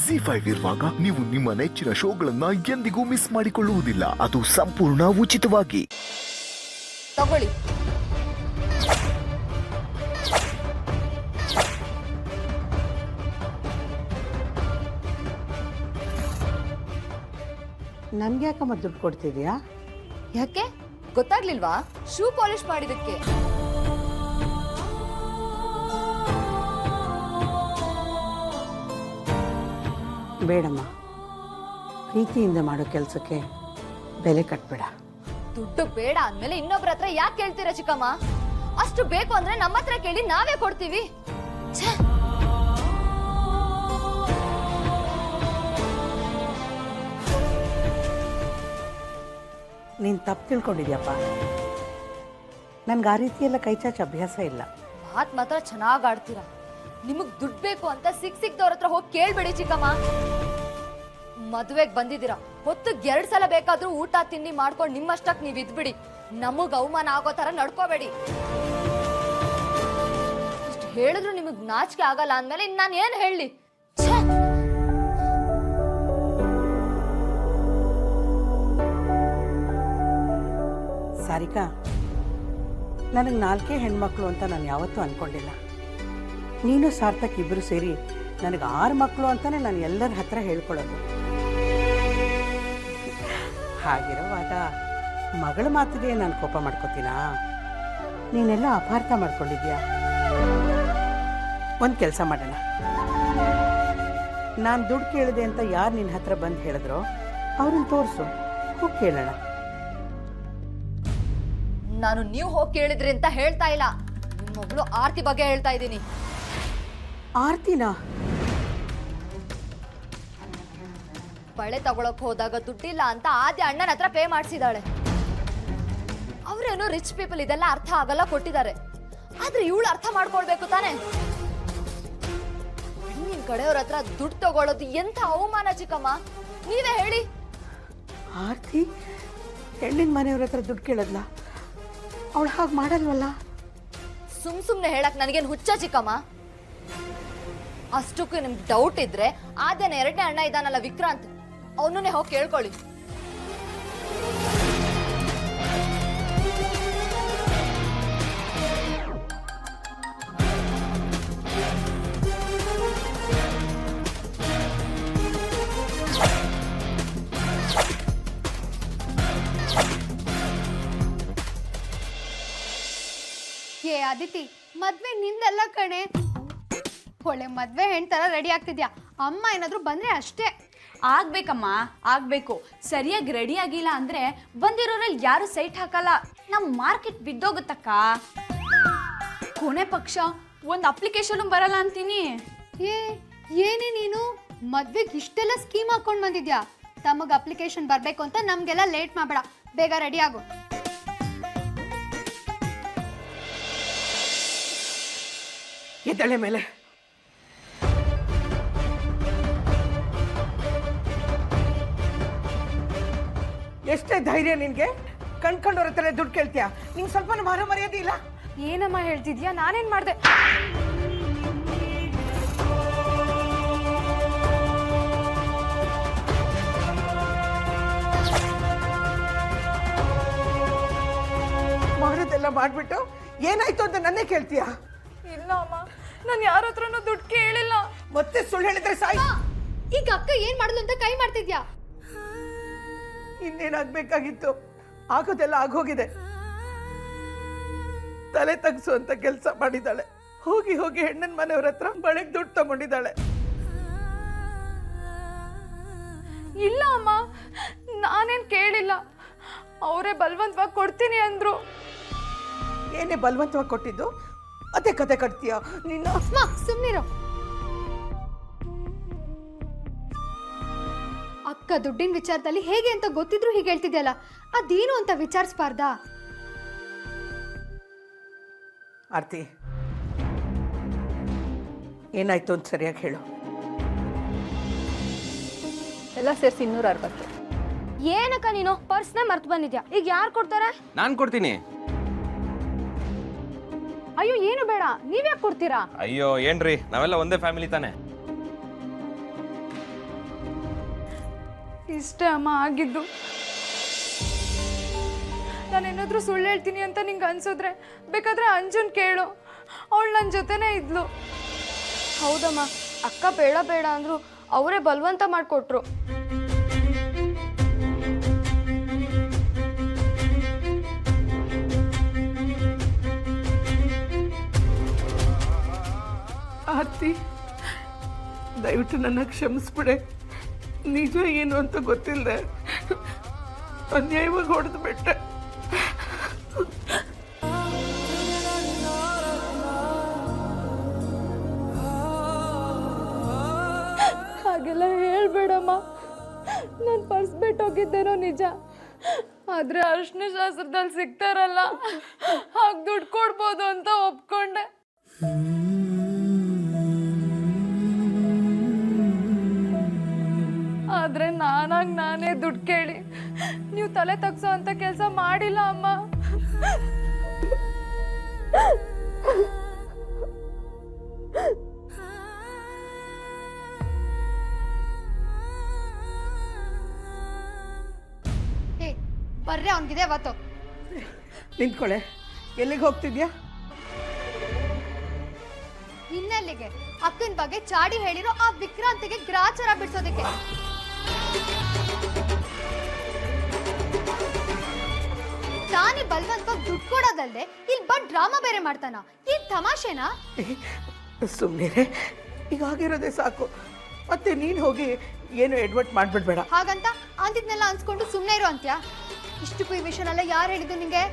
ಜಿ5 ಇರುವಾಗ ನೀವು ನಿಮ್ಮ ನೆಚ್ಚಿನ ಶೋಗಳನ್ನ ಎಂದಿಗೂ ಮಿಸ್ ಮಾಡಿಕೊಳ್ಳುವುದಿಲ್ಲ. ಅದು ಸಂಪೂರ್ಣ ಉಚಿತವಾಗಿ. ತಗೊಳ್ಳಿ. ನನ್ಗೆ ಯಾಕಮ್ಮ ದುಡ್ಡು ಕೊಡ್ತಿದ್ಯಾ? ಯಾಕೆ ಗೊತ್ತಾಗ್ಲಿಲ್ವಾ? ಶೂ ಪಾಲಿಶ್ ಮಾಡಿದಕ್ಕೆ. ಬೇಡಮ್ಮ, ಪ್ರೀತಿಯಿಂದ ಮಾಡೋ ಕೆಲಸಕ್ಕೆ ಬೆಲೆ ಕಟ್ಬೇಡ. ದುಡ್ಡು ಬೇಡ ಅಂದ್ಮೇಲೆ ಇನ್ನೊಬ್ರ ಹತ್ರ ಯಾಕೆ ಕೇಳ್ತೀರಾ ಚಿಕ್ಕಮ್ಮ? ಅಷ್ಟು ಬೇಕು ಅಂದ್ರೆ ನಮ್ಮ ಹತ್ರ ಕೇಳಿ ನಾವೇ ಕೊಡ್ತೀವಿ. ಛೇ! ನೀನು ತಪ್ಪು ತಿಳ್ಕೊಂಡಿದ್ಯಪ್ಪ. ನನ್ಗೆ ಆ ರೀತಿ ಎಲ್ಲ ಕೈಚಾಚ ಅಭ್ಯಾಸ ಇಲ್ಲ. ಮಾತ್ರ ಚೆನ್ನಾಗ್ ಆಡ್ತೀರಾ. ನಿಮಗ್ ದುಡ್ಡು ಬೇಕು ಅಂತ ಸಿಕ್ದವ್ರ ಹತ್ರ ಹೋಗಿ ಕೇಳ್ಬೇಡಿ ಚಿಕ್ಕಮ್ಮ. ಮದುವೆಗೆ ಬಂದಿದ್ದೀರಾ, ಹೊತ್ತಿಗೆ 2 ಸಲ ಬೇಕಾದ್ರೂ ಊಟ ತಿಂಡಿ ಮಾಡ್ಕೊಂಡು ನಿಮ್ಮಷ್ಟಕ್ ನೀವ್ ಇದ್ಬಿಡಿ. ನಮಗ್ ಅವಮಾನ ಆಗೋ ತರ ನಡ್ಕೋಬೇಡಿ. ಇಷ್ಟು ಹೇಳಿದ್ರು ನಿಮಗ್ ನಾಚಿಕೆ ಆಗಲ್ಲ ಅಂದ್ಮೇಲೆ ಇನ್ ನಾನು ಏನ್ ಹೇಳಿ? ಸಾರಿಕಾ, ನನಗೆ 4 ಹೆಣ್ಮಕ್ಳು ಅಂತ ನಾನು ಯಾವತ್ತೂ ಅನ್ಕೊಂಡಿಲ್ಲ. ನೀನು ಸಾರ್ಥಕ್ ಇಬ್ಬರು ಸೇರಿ ನನಗೆ 6 ಮಕ್ಕಳು ಅಂತಾನೆ ನಾನು ಎಲ್ಲರ ಹತ್ರ ಹೇಳ್ಕೊಳ್ಳೋದು. ಹಾಗಿರುವಾಗ ಮಗಳ ಮಾತಿಗೆ ನಾನು ಕೋಪ ಮಾಡ್ಕೋತೀನಾ? ನೀನೆಲ್ಲ ಅಪಾರ್ಥ ಮಾಡ್ಕೊಂಡಿದ್ಯಾ. ಒಂದು ಕೆಲಸ ಮಾಡೋಣ, ನಾನು ದುಡ್ಡು ಕೇಳಿದೆ ಅಂತ ಯಾರು ನಿನ್ನ ಹತ್ರ ಬಂದು ಹೇಳಿದ್ರೋ ಅವ್ರನ್ನ ತೋರಿಸು, ಹೋಗಿ ಕೇಳೋಣ. ನಾನು ನೀವು ಹೋಗಿ ಕೇಳಿದ್ರಿ ಅಂತ ಹೇಳ್ತಾ ಇಲ್ಲ, ನಿಮ್ಮ ಮಗಳು ಆರ್ತಿ ಬಗ್ಗೆ ಹೇಳ್ತಾ ಇದ್ದೀನಿ. ಆರ್ತಿನಾ? ಬಳೆ ತಗೊಳಕ್ ಹೋದಾಗ ದುಡ್ಡಿಲ್ಲ ಅಂತ ಆದ್ಯ ಅಣ್ಣನ ಹತ್ರ ಪೇ ಮಾಡಿಸಿದಾಳೆ. ಅವ್ರೇನೋ ರಿಚ್ ಪೀಪಲ್, ಇದೆಲ್ಲ ಅರ್ಥ ಆಗಲ್ಲ ಕೊಟ್ಟಿದ್ದಾರೆ. ಆದ್ರೆ ಇವಳು ಅರ್ಥ ಮಾಡ್ಕೊಳ್ಬೇಕು ತಾನೆ. ನಿಮ್ ಕಡೆಯವ್ರ ಹತ್ರ ದುಡ್ಡು ತಗೊಳ್ಳೋದು ಎಂಥ ಅವಮಾನ ಚಿಕ್ಕಮ್ಮ, ನೀವೇ ಹೇಳಿ. ಆರ್ತಿ ಹೆಣ್ಣಿನ ಮನೆಯವ್ರ ಹತ್ರ ದುಡ್ಡು ಕೇಳದ್ಲ? ಅವಳು ಹಾಗೆ ಮಾಡಲ್ವಲ್ಲ. ಸುಮ್ನೆ ಹೇಳಕ್ ನನಗೇನು ಹುಚ್ಚ ಚಿಕ್ಕಮ್ಮ? ಅಷ್ಟಕ್ಕೂ ನಿಮ್ಗೆ ಡೌಟ್ ಇದ್ರೆ ಆದ್ಯನ 2ನೇ ಅಣ್ಣ ಇದ್ದಾನಲ್ಲ ವಿಕ್ರಾಂತ್, ಅವನನ್ನೇ ಹೋಗಿ ಕೇಳ್ಕೊಳ್ಳಿ. ಏ ಅದಿತಿ, ಮದ್ವೆ ನಿಂದಲ್ಲ ಕಣೆ. ಒಳ್ಳೆ ಮದ್ವೆ ಹೆಣ್ತರ ರೆಡಿ ಆಗ್ತಿದ್ಯಾ. ಅಮ್ಮ ಏನಾದ್ರು ಬಂದ್ರೆ ಅಷ್ಟೇ. ಆಗ್ಬೇಕಮ್ಮ, ಆಗ್ಬೇಕು. ಸರಿಯಾಗಿ ರೆಡಿ ಆಗಿಲ್ಲ ಅಂದ್ರೆ ಬಂದಿರೋರಲ್ಲಿ ಯಾರು ಸೈಟ್ ಹಾಕಲ್ಲ. ನಮ್ಮ ಮಾರ್ಕೆಟ್ ಬಿದ್ದೋಗುತ್ತಕ್ಕ. ಕೊನೆ ಪಕ್ಷ ಒಂದು ಅಪ್ಲಿಕೇಶನ್ ಬರಲ್ಲ ಅಂತೀನಿ. ಏನೇ ನೀನು ಮದ್ವೆಗೆ ಇಷ್ಟೆಲ್ಲ ಸ್ಕೀಮ್ ಹಾಕೊಂಡ್ ಬಂದಿದ್ಯಾ? ತಮಗ್ ಅಪ್ಲಿಕೇಶನ್ ಬರ್ಬೇಕು ಅಂತ ನಮ್ಗೆಲ್ಲ ಲೇಟ್ ಮಾಡಬೇಡ, ಬೇಗ ರೆಡಿ ಆಗು. ಎದ್ದಳೆ ಮೇಲೆ ಎಷ್ಟೇ ಧೈರ್ಯ ನಿನ್ಗೆ? ಕಣ್ಕೊಂಡವ್ರ ಹತ್ರ ದುಡ್ಡು ಕೇಳ್ತೀಯ? ನಿಂಗೆ ಸ್ವಲ್ಪ ಮಾನ ಮರ್ಯಾದೆ ಇಲ್ಲ? ಏನಮ್ಮ ಹೇಳ್ತಿದ್ಯಾ? ನಾನೇನ್ ಮಾಡ್ದೆ? ಮಾಡೋದೆಲ್ಲ ಮಾಡ್ಬಿಟ್ಟು ಏನಾಯ್ತು ಅಂತ ನನ್ನೇ ಕೇಳ್ತೀಯ? ಇಲ್ಲ ಅಮ್ಮ, ನಾನು ಯಾರ ಹತ್ರನೂ ದುಡ್ಡು ಕೇಳಿಲ್ಲ. ಮತ್ತೆ ಸುಳ್ಳು ಹೇಳಿದ್ರೆ ಸಾಯಿ. ಈಗ ಅಕ್ಕ ಏನ್ ಮಾಡಿದ್ಲು ಅಂತ ಕೈ ಮಾಡ್ತಿದ್ಯಾ? ಇನ್ನೇನಾಗ್ಬೇಕಾಗಿತ್ತು? ಆಗೋದೆಲ್ಲ ಆಗೋಗಿದೆ. ತಲೆ ತಗ್ಸುವಂತ ಕೆಲಸ ಮಾಡಿದಾಳೆ. ಹೋಗಿ ಹೋಗಿ ಹೆಣ್ಣನ್ ಮನೆಯವ್ರ ಹತ್ರ ಬಳೆಗ್ ದುಡ್ಡು ತಗೊಂಡಿದ್ದಾಳೆ. ಇಲ್ಲ ಅಮ್ಮ, ನಾನೇನ್ ಕೇಳಿಲ್ಲ. ಅವರೇ ಬಲವಂತವಾಗಿ ಕೊಡ್ತೀನಿ ಅಂದ್ರು. ಏನೇ ಬಲವಂತವಾಗಿ ಕೊಟ್ಟಿದ್ದು? ಅದೇ ಕತೆ ಕಟ್ತೀಯ ನಿನ್ನ? ಸುಮ್ನಿರು. ಅಕ್ಕ ದುಡ್ಡಿನ ವಿಚಾರದಲ್ಲಿ ಹೇಗೆ ಅಂತ ಗೊತ್ತಿದ್ರು ಹೀಗೆ ಹೇಳ್ತಿದ್ಯಲ್ಲ, ಅದೇನು ಅಂತ ವಿಚಾರಿಸಬಾರ್ದಾ? ಆರ್ತಿ, ಏನಾಯ್ತು ಅಂತ ಸರಿಯಾಗಿ ಹೇಳು. ಎಲ್ಲ ಸೇರಿಸಿ 260. ಏನಕ್ಕ ನೀನು ಪರ್ಸ್ನೇ ಮರ್ತು ಬಂದಿದ್ಯಾ? ಈಗ ಯಾರು ಕೊಡ್ತಾರೆ? ನಾನು ಕೊಡ್ತೀನಿ. ಅಯ್ಯೋ ಏನು ಬೇಡ, ನೀವ್ಯಾಕೆ ಕೊಡ್ತೀರಾ? ಅಯ್ಯೋ ಏನ್ರಿ, ನಾವೆಲ್ಲ ಒಂದೇ ಫ್ಯಾಮಿಲಿ ತಾನೆ. ಇಷ್ಟೇ ಅಮ್ಮ ಆಗಿದ್ದು. ನಾನೇನಾದ್ರೂ ಸುಳ್ಳು ಹೇಳ್ತೀನಿ ಅಂತ ನಿಂಗೆ ಅನ್ಸಿದ್ರೆ ಬೇಕಾದ್ರೆ ಅಂಜುನ್ ಕೇಳು, ಅವಳು ನನ್ನ ಜೊತೆನೇ ಇದ್ಲು. ಹೌದಮ್ಮ, ಅಕ್ಕ ಬೇಡ ಬೇಡ ಅಂದ್ರು ಅವರೇ ಬಲವಂತ ಮಾಡಿಕೊಟ್ರು. ಆರ್ತಿ, ದಯವಿಟ್ಟು ನನ್ನ ಕ್ಷಮಿಸ್ಬಿಡೆ. ನಿಜ ಏನು ಅಂತ ಗೊತ್ತಿಲ್ಲದೆ ಅನ್ಯಾಯವಾಗಿ ಹೊಡೆದು ಬಿಟ್ಟೆ. ಹಾಗೆಲ್ಲ ಹೇಳ್ಬೇಡಮ್ಮ. ನಾನು ಪರ್ಸ್ ಬಿಟ್ಟೋಗಿದ್ದೇನೋ ನಿಜ, ಆದರೆ ಅರ್ಶಿನ ಶಾಸ್ತ್ರದಲ್ಲಿ ಸಿಗ್ತಾರಲ್ಲ, ಹಾಗೆ ದುಡ್ಡು ಕೊಡ್ಬೋದು ಅಂತ ಒಪ್ಕೊಂಡೆ. ಆದರೆ ನಾನೇ ದುಡ್ಡು ಕೇಳಿ ನೀವು ತಲೆ ತಗ್ಸೋ ಅಂತ ಕೆಲಸ ಮಾಡಿಲ್ಲ ಅಮ್ಮ. ಏ ಬರ್ರೆ, ಅವನಿಗಿದೆ ಅವತ್ತು. ನಿಂತ್ಕೊಳ್ಳೆ, ಎಲ್ಲಿಗೆ ಹೋಗ್ತಿದ್ಯಾ? ಇನ್ನೆಲ್ಲಿಗೆ? ಅಕ್ಕನ ಬಗ್ಗೆ ಚಾಡಿ ಹೇಳಿರೋ ಆ ವಿಕ್ರಾಂತಿಗೆ ಗ್ರಾಚಾರ ಬಿಡ್ಸೋದಕ್ಕೆ. ತಾನೇ ಬಲವಂತವಾಗಿ ದುಡ್ಡು ಕೊಡೋದಲ್ದೆ ಇಲ್ಲಿ ಬಂದು ಡ್ರಾಮಾ ಬೇರೆ ಮಾಡ್ತಾನ. ಏನ್ ತಮಾಷೆನಾ? ಸುಮ್ಮನೆ, ಈಗ ಆಗಿರೋದೇ ಸಾಕು. ಮತ್ತೆ ನೀನು ಹೋಗಿ ಏನು ಎಡ್ವರ್ಟ್ ಮಾಡ್ಬಿಡ್ಬೇಡ. ಹಾಗಂತ ಅಂದಿದ್ನೆಲ್ಲ ಅನ್ಸ್ಕೊಂಡು ಸುಮ್ಮನೆ ಇರೋ ಅಂತ್ಯಾ? ಇಷ್ಟಕ್ಕೂ ಈ ವಿಷಯನೆಲ್ಲ ಯಾರು ಹೇಳಿದ್ದು ನಿಂಗೆ?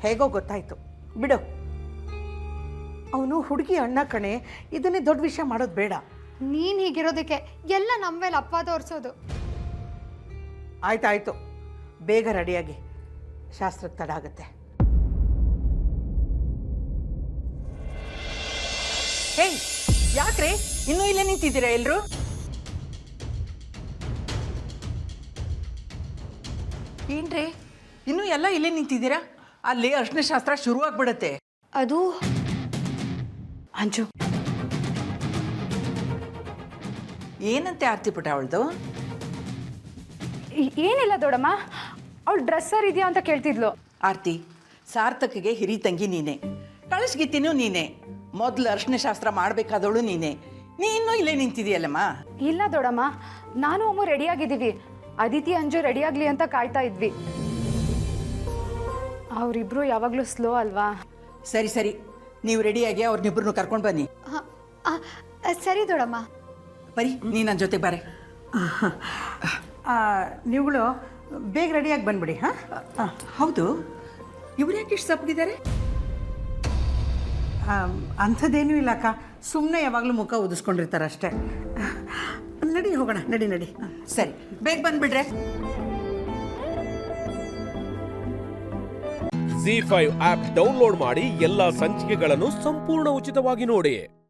ಹೇಗೋ ಗೊತ್ತಾಯ್ತು ಬಿಡು. ಅವನು ಹುಡುಗಿ ಅಣ್ಣ ಕಣೆ, ಇದನ್ನೇ ದೊಡ್ಡ ವಿಷಯ ಮಾಡೋದು ಬೇಡ. ನೀನ್ ಹೀಗಿರೋದಕ್ಕೆ ಎಲ್ಲ ನಮ್ಮ ಮೇಲೆ ಅಪ್ಪ ತೋರಿಸೋದು. ಆಯ್ತಾಯ್ತು, ಬೇಗ ರೆಡಿಯಾಗಿ, ಶಾಸ್ತ್ರಕ್ಕೆ ತಡ ಆಗುತ್ತೆ. ಹೇ, ಯಾಕ್ರೆ ಇನ್ನೂ ಇಲ್ಲೇ ನಿಂತಿದ್ದೀರಾ ಎಲ್ರು? ಏನ್ರಿ ಇನ್ನೂ ಎಲ್ಲ ಇಲ್ಲೇ ನಿಂತಿದ್ದೀರಾ? ಅಲ್ಲಿ ಅರ್ಶಿನ ಶಾಸ್ತ್ರ ಶುರುವಾಗ್ಬಿಡತ್ತೆ. ಅದು ಅಂಜು, ಏನಂತೆ ಆರ್ತಿ ಪುಟ ಅವಳ್ದು? ಏನಿಲ್ಲ ದೊಡಮ್ಮ, ಅವಳು ಡ್ರೆಸ್ಸರ್ ಇದೆಯಾ ಅಂತ ಕೇಳ್ತಿದ್ಲು. ಆರ್ತಿ, ಸಾರ್ಥಕಿಗೆ ಹಿರಿ ತಂಗಿ ನೀನೆ, ಕಳಿಸ್ಗಿತ್ತೀನೂ ನೀನೆ, ಮೊದಲು ಅರ್ಶಿನ ಶಾಸ್ತ್ರ ಮಾಡಬೇಕಾದವಳು ನೀನೆ. ನೀ ಇನ್ನೂ ಇಲ್ಲೇ ನಿಂತಿದೆಯಲ್ಲಮ್ಮ? ಇಲ್ಲ ದೊಡಮ್ಮ, ನಾನು ಅಮ್ಮ ರೆಡಿಯಾಗಿದ್ದೀವಿ. ಅದಿತಿ ಅಂಜು ರೆಡಿಯಾಗಲಿ ಅಂತ ಕಾಯ್ತಾ ಇದ್ವಿ. ಅವರಿಬ್ರು ಯಾವಾಗಲೂ ಸ್ಲೋ ಅಲ್ವಾ? ಸರಿ ಸರಿ, ನೀವು ರೆಡಿಯಾಗಿ ಅವ್ರನ್ನಿಬ್ರನ್ನು ಕರ್ಕೊಂಡು ಬನ್ನಿ. ಸರಿ ದೊಡಮ್ಮ. ಬರೀ ನೀ ನನ್ನ ಜೊತೆ ಬಾರೆ. ನೀವುಗಳು ಬೇಗ ರೆಡಿಯಾಗಿ ಬಂದ್ಬಿಡಿ. ಹಾಂ, ಹೌದು, ಇವ್ರು ಯಾಕೆ ಇಷ್ಟು ಸಪ್ಪಗಿದ್ದಾರೆ? ಅಂಥದ್ದೇನೂ ಇಲ್ಲ ಅಕ್ಕ, ಸುಮ್ಮನೆ ಯಾವಾಗಲೂ ಮುಖ ಉದಿಸ್ಕೊಂಡಿರ್ತಾರೆ ಅಷ್ಟೇ. ನಡಿ ಹೋಗೋಣ, ನಡಿ ನಡಿ. ಸರಿ, ಬೇಗ ಬಂದ್ಬಿಡ್ರೆ. ZEE5 ಆಪ್ ಡೌನ್ಲೋಡ್ ಮಾಡಿ ಎಲ್ಲಾ ಸಂಚಿಕೆಗಳನ್ನು ಸಂಪೂರ್ಣ ಉಚಿತವಾಗಿ ನೋಡಿ.